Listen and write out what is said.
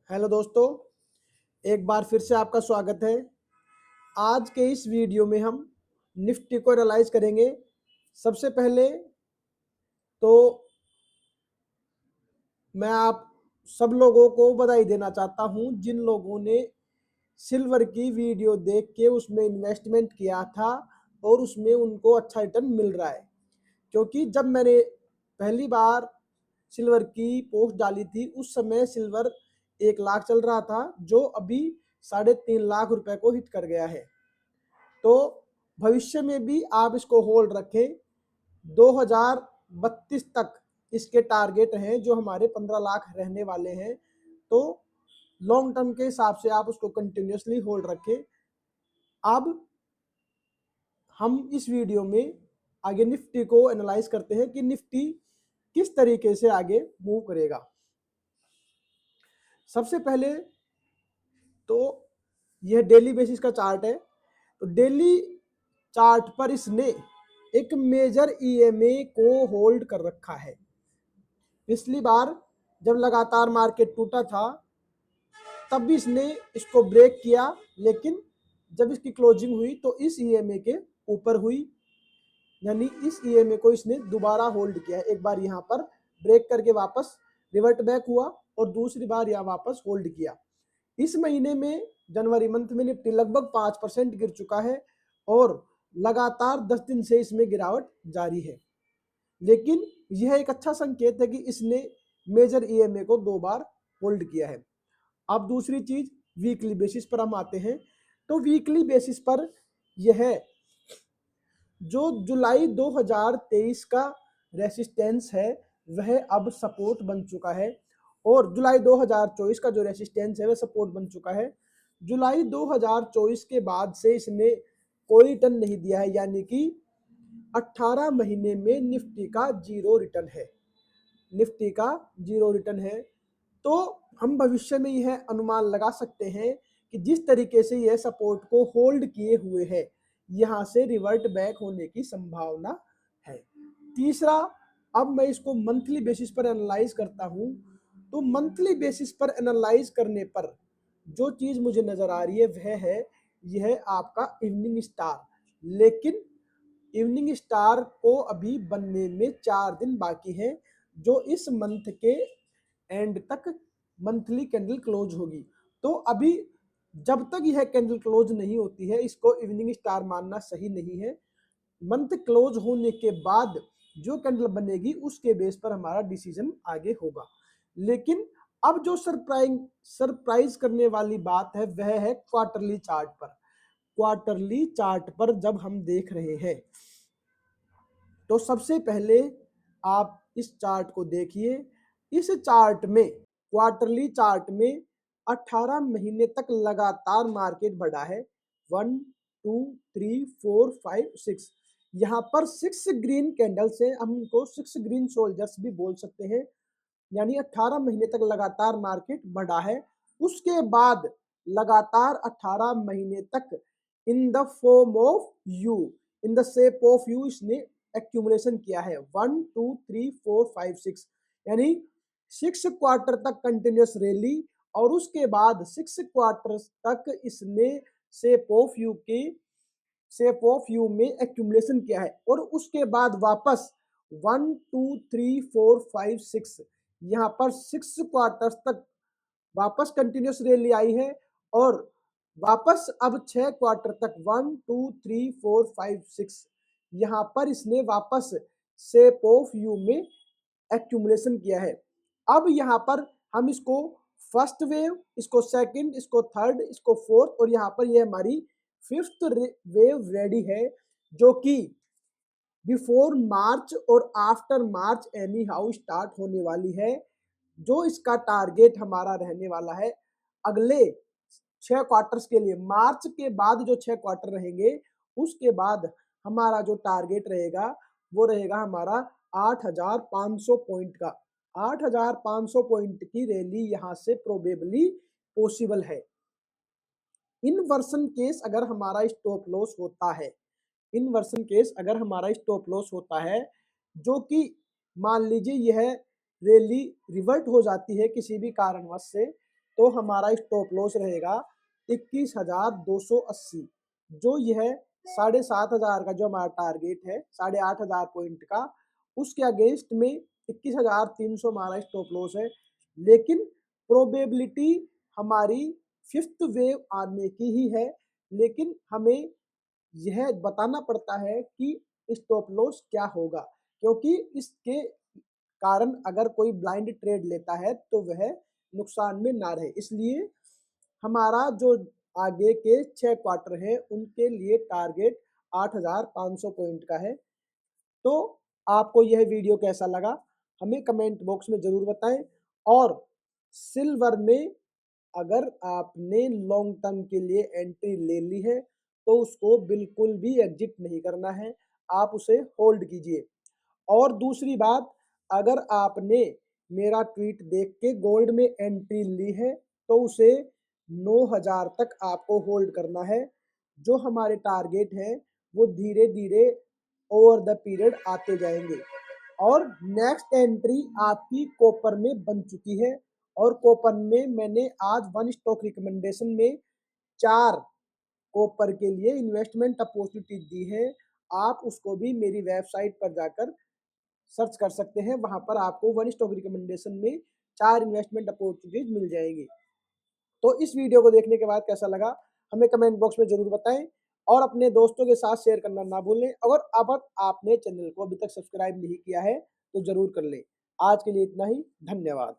Hello दोस्तों, एक बार फिर से आपका स्वागत है। आज के इस वीडियो में हम निफ्टी को एनालाइज करेंगे। सबसे पहले तो मैं आप सब लोगों को बधाई देना चाहता हूं जिन लोगों ने सिल्वर की वीडियो देख के उसमें इन्वेस्टमेंट किया था और उसमें उनको अच्छा रिटर्न मिल रहा है। क्योंकि जब मैंने पहली बार सिल्वर की पोस्ट डाली थी उस समय सिल्वर 1 लाख चल रहा था, जो अभी 3.5 लाख रुपए को हिट कर गया है। तो भविष्य में भी आप इसको होल्ड रखें। 2032 तक इसके टारगेट हैं जो हमारे 15 लाख रहने वाले हैं। तो लॉन्ग टर्म के हिसाब से आप उसको कंटिन्यूसली होल्ड रखें। अब हम इस वीडियो में आगे निफ्टी को एनालाइज करते हैं कि निफ्टी किस तरीके से आगे मूव करेगा। सबसे पहले तो यह डेली बेसिस का चार्ट है। तो डेली चार्ट पर इसने एक मेजर ईएमए को होल्ड कर रखा है। पिछली बार जब लगातार मार्केट टूटा था तब भी इसने इसको ब्रेक किया, लेकिन जब इसकी क्लोजिंग हुई तो इस ईएमए के ऊपर हुई, यानी इस ईएमए को इसने दोबारा होल्ड किया। एक बार यहाँ पर ब्रेक करके वापस रिवर्ट बैक हुआ और दूसरी बार यहाँ वापस होल्ड किया। इस महीने में जनवरी मंथ में निफ्टी लगभग 5% गिर चुका है और लगातार 10 दिन से इसमें गिरावट जारी है। लेकिन यह एक अच्छा संकेत है कि इसने मेजर ईएमए को 2 बार होल्ड किया है। अब दूसरी चीज, वीकली बेसिस पर हम आते हैं। तो वीकली बेसिस पर यह जो जुलाई 2023 का रेसिस्टेंस है वह अब सपोर्ट बन चुका है और जुलाई 2024 का जो रेसिस्टेंस है वह सपोर्ट बन चुका है। जुलाई 2024 के बाद से इसने कोई रिटर्न नहीं दिया है, यानी कि 18 महीने में निफ्टी का जीरो रिटर्न है। निफ्टी का जीरो रिटर्न है। तो हम भविष्य में यह अनुमान लगा सकते हैं कि जिस तरीके से यह सपोर्ट को होल्ड किए हुए है, यहां से रिवर्ट बैक होने की संभावना है। तीसरा, अब मैं इसको मंथली बेसिस पर एनालाइज करता हूं। तो मंथली बेसिस पर एनालाइज करने पर जो चीज मुझे नजर आ रही है वह है यह आपका इवनिंग स्टार। लेकिन इवनिंग स्टार को अभी बनने में 4 दिन बाकी है, जो इस मंथ के एंड तक मंथली कैंडल क्लोज होगी। तो अभी जब तक यह कैंडल क्लोज नहीं होती है इसको इवनिंग स्टार मानना सही नहीं है। मंथ क्लोज होने के बाद जो कैंडल बनेगी उसके बेस पर हमारा डिसीजन आगे होगा। लेकिन अब जो सरप्राइज करने वाली बात है वह है क्वार्टरली चार्ट पर। क्वार्टरली चार्ट पर जब हम देख रहे हैं तो सबसे पहले आप इस चार्ट को देखिए। इस चार्ट में, क्वार्टरली चार्ट में 18 महीने तक लगातार मार्केट बढ़ा है। 1 2 3 4 5 6, यहाँ पर 6 ग्रीन कैंडल्स है। हम इनको 6 ग्रीन सोल्जर्स भी बोल सकते हैं, यानी 18 महीने तक लगातार मार्केट बढ़ा है। उसके बाद लगातार 18 महीने तक in the form of you, in the shape of you इसने एक्यूमुलेशन किया है। 1 2 3 4 5 6, यानी 6 क्वार्टर तक कंटिन्यूस रैली और उसके बाद 6 क्वार्टर तक इसने शेप ऑफ यू में एक्यूमुलेशन किया है। और उसके बाद वापस 1 2 3 4 5 6, यहाँ पर 6 क्वार्टर्स तक वापस कंटिन्यूस रैली आई है और वापस अब 6 क्वार्टर तक 1 2 3 4 5 6, यहाँ पर इसने वापस शेप ऑफ यू में एक्यूमुलेशन किया है। अब यहाँ पर हम इसको फर्स्ट वेव, इसको सेकंड, इसको थर्ड, इसको फोर्थ और यहाँ पर ये हमारी फिफ्थ वेव रेडी है, जो कि बिफोर मार्च और after March any how start होने वाली है। जो इसका टारगेट हमारा रहने वाला है अगले 6 क्वार्टर्स के लिए, मार्च के बाद जो 6 क्वार्टर रहेंगे उसके बाद हमारा जो टारगेट रहेगा वो रहेगा हमारा 8,500 पॉइंट का। 8,500 पॉइंट की रैली यहां से प्रोबेबली पॉसिबल है। इनवर्सन केस अगर हमारा स्टॉप लॉस होता है, इनवर्सन केस अगर हमारा स्टॉप लॉस होता है, जो कि मान लीजिए यह रैली रिवर्ट हो जाती है किसी भी कारणवश से, तो हमारा स्टॉप लॉस रहेगा 21,280। जो यह 7,500 का जो हमारा टारगेट है 8,500 पॉइंट का, उसके अगेंस्ट में 21,300 हमारा स्टॉप लॉस है। लेकिन प्रोबेबिलिटी हमारी फिफ्थ वेव आने की ही है, लेकिन हमें यह बताना पड़ता है कि स्टॉप लॉस क्या होगा, क्योंकि इसके कारण अगर कोई ब्लाइंड ट्रेड लेता है तो वह नुकसान में ना रहे। इसलिए हमारा जो आगे के 6 क्वार्टर है उनके लिए टारगेट 8,500 पॉइंट का है। तो आपको यह वीडियो कैसा लगा हमें कमेंट बॉक्स में जरूर बताएं। और सिल्वर में अगर आपने लॉन्ग टर्म के लिए एंट्री ले ली है तो उसको बिल्कुल भी एग्जिट नहीं करना है, आप उसे होल्ड कीजिए। और दूसरी बात, अगर आपने मेरा ट्वीट देख के गोल्ड में एंट्री ली है तो उसे 9,000 तक आपको होल्ड करना है। जो हमारे टारगेट हैं वो धीरे धीरे ओवर द पीरियड आते जाएंगे। और नेक्स्ट एंट्री आपकी कॉपर में बन चुकी है, और कॉपर में मैंने आज वन स्टॉक रिकमेंडेशन में 4 कॉपर के लिए इन्वेस्टमेंट अपॉर्चुनिटी दी है। आप उसको भी मेरी वेबसाइट पर जाकर सर्च कर सकते हैं, वहां पर आपको वन स्टॉक रिकमेंडेशन में 4 इन्वेस्टमेंट अपॉर्चुनिटीज मिल जाएंगी। तो इस वीडियो को देखने के बाद कैसा लगा हमें कमेंट बॉक्स में जरूर बताएं, और अपने दोस्तों के साथ शेयर करना ना भूलें। अगर अब आपने चैनल को अभी तक सब्सक्राइब नहीं किया है तो जरूर कर लें। आज के लिए इतना ही, धन्यवाद।